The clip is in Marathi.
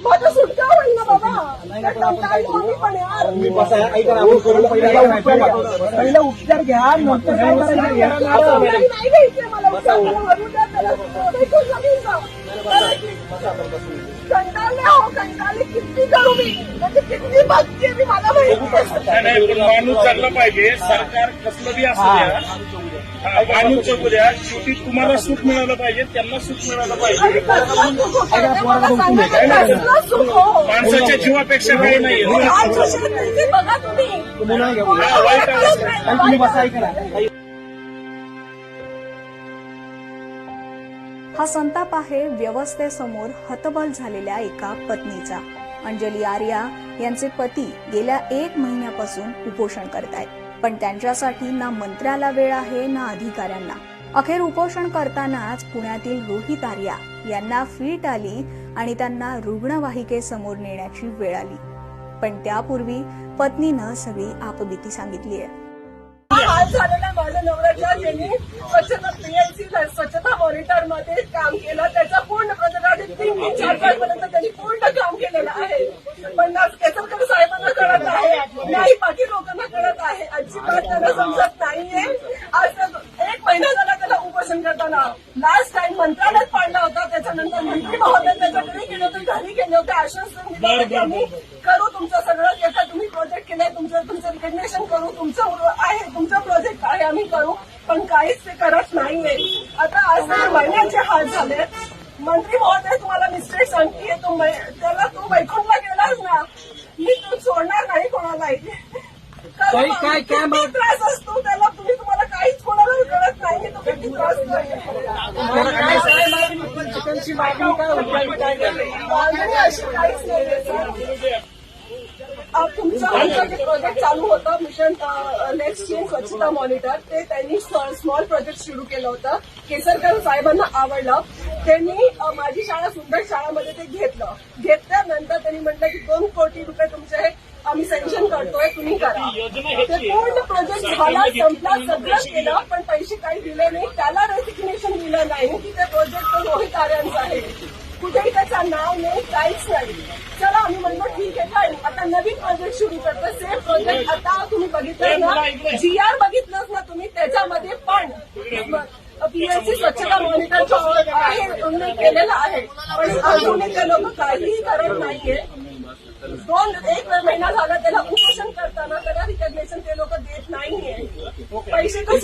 माझं सुटका होईल ना बाबा. कंटाळलो आम्ही पण यार. पहिला उपचार घ्या, नंतर काय करायचं नाही घ्यायचे मला उपचार. हरवून द्या त्याला. भेटून जमीन जा. कंटाळले हो, कंटाळले. किती करू मी, म्हणजे किती बघते मी, मला माहिती. नाही पण माणूस चालला पाहिजे. सरकार कसलं बी असू द्या, माणूस जगू द्या. शेवटी तुम्हाला सुख मिळालं पाहिजे, त्यांना सुख मिळालं पाहिजे. माणसाच्या जीवापेक्षा काही नाही. बघा तुम्ही. वाईट तुम्ही बसा ऐका. हा संताप आहे व्यवस्थेसमोर हतबल झालेल्या एका पत्नीचा. अंजली आर्या यांचे पती गेल्या 1 महिन्यापासून उपोषण करतायत, पण त्यांच्यासाठी ना मंत्र्याला वेळ आहे ना अधिकाऱ्यांना. अखेर उपोषण करतानाच पुण्यातील रोहित आर्या यांना फीट आली आणि त्यांना रुग्णवाहिकेसमोर नेण्याची वेळ आली. पण त्यापूर्वी पत्नीनं सगळी आपबीती सांगितली आहे. हाल झालेला माझ्या नवऱ्याच्या, ज्यांनी स्वच्छता पीएलसी स्वच्छता मॉनिटर मध्ये काम केलं, त्याचा पूर्ण प्रोजेक्ट 3-4 पर्यंत त्यांनी पूर्ण काम केलेलं आहे. पण केसरकर साहेबांना कळत आहे नाही, बाकी लोकांना कळत आहे. अजिबात त्यांना समजत नाहीये. आज 1 महिना झाला त्याला उपोषण करताना. लास्ट टाइम मंत्रालयात पाडला होता, त्याच्यानंतर मंत्री महोदय त्याच्याकडे गेले होते, घरी गेले होते, आश्वासन दिलं होतं की आम्ही करू तुमचं सगळं, जे तुम्ही प्रोजेक्ट केलंय तुमचं रिकग्नेशन करू, तुमचं आहे, तुमचा प्रोजेक्ट आहे, आम्ही करू. पण काहीच ते करत नाहीये. आता आज महिन्याचे हाल झाले. मंत्री महोदय तुम्हाला मिस्टेक सांगतेय, त्याला तू वैकुंठला गेलास ना, मी तू सोडणार नाही कोणालाही. काय त्रास असतो त्याला, तुम्हाला काहीच कोणाला कळत नाही तो किती त्रास चिकनची मागणी काय होती, अशी काहीच नाही. तुमचं जे प्रोजेक्ट चालू होतं मिशन नेक्स्ट चेंज स्वच्छता मॉनिटर, ते त्यांनी स्मॉल प्रोजेक्ट सुरू केलं होतं. केसरकर साहेबांना आवडलं. त्यांनी माझी शाळा सुंदर शाळामध्ये ते घेतल्यानंतर त्यांनी म्हटलं की 2 कोटी रुपये तुमचे आम्ही सँक्शन करतोय, तुम्ही करा. ते पूर्ण प्रोजेक्ट झाला, संपला, सगळं केलं, पण पैसे काही दिले नाही. त्याला रेसिग्नेशन दिलं नाही की ते प्रोजेक्ट रोहित आर्यांचं आहे. कुठेही त्याचं नाव नाही, काहीच नाही. चला आम्ही म्हणतो ठीक आहे, काय आता नवीन प्रोजेक्ट सुरू करतो. सेम प्रोजेक्ट आता तुम्ही बघितलं ना, GR बघितलंच ना तुम्ही, त्याच्यामध्ये पण पीएलसी स्वच्छता मॉनिटर आहे केलेलं आहे. पण अजूनही ते लोक काहीही करत नाहीये. 1 महिना झाला त्याला उपोषण करताना, त्याला रिकग्नेशन ते लोक देत नाहीये. पैसे तर